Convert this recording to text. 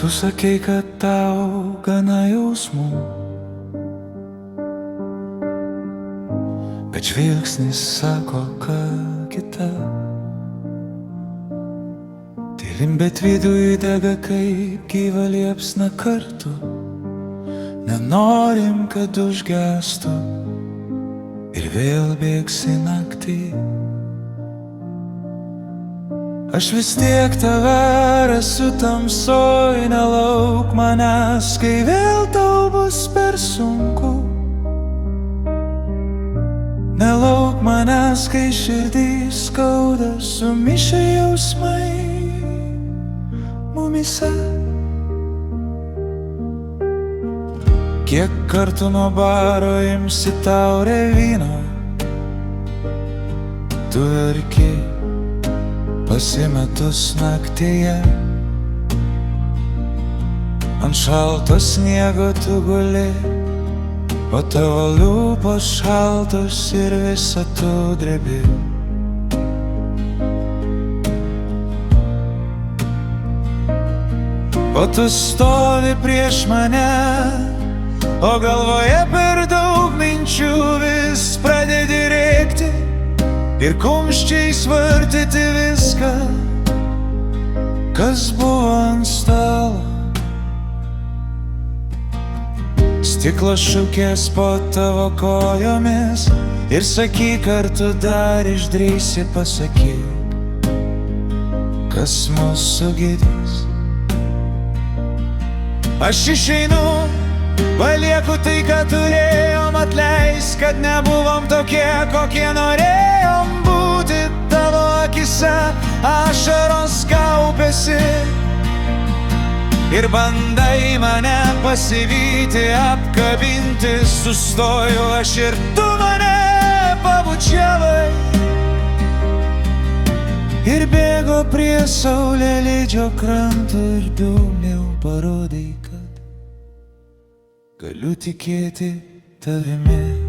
Tu sakei, kad tau gana jausmų, bet žvilgsnis sako, ką kita. Tylim, bet viduj dega kaip gyva liepsna kartu. Nenorim, kad užgestų ir vėl bėgsi naktį. Aš vis tiek tave rasiu tamsoj, nelauk manęs, kai vėl tau bus per sunku. Nelauk manęs, kai širdį skauda, sumišę jausmai mumise. Kiek kartų nuo baro imsi taurę vyno, tu verki pasimetus naktyje. Ant šalto sniego tu guli, o tavo lūpos šaltos ir visa tu drebi. O tu stovi prieš mane, o galvoje per daug minčių, vis pradedi rėkti ir kumščiais vartyti viską, kas buvo ant stalo. Stiklo šukės po tavo kojomis ir sakyk, ar tu dar išdrįsi pasakyk, kas mus sugydys. Aš išeinu, palieku tai, ką turėjom, atleisk, kad nebuvom tokie, kokie norėjom būti. Tavo akise ašaros kaupėsi ir bandai mane pasivyti, apkabinti. Sustoju aš ir tu mane pabučiavai ir bėgo prie saulėlydžio kranto ir dūmliau parodai, kad galiu tikėti tavimi.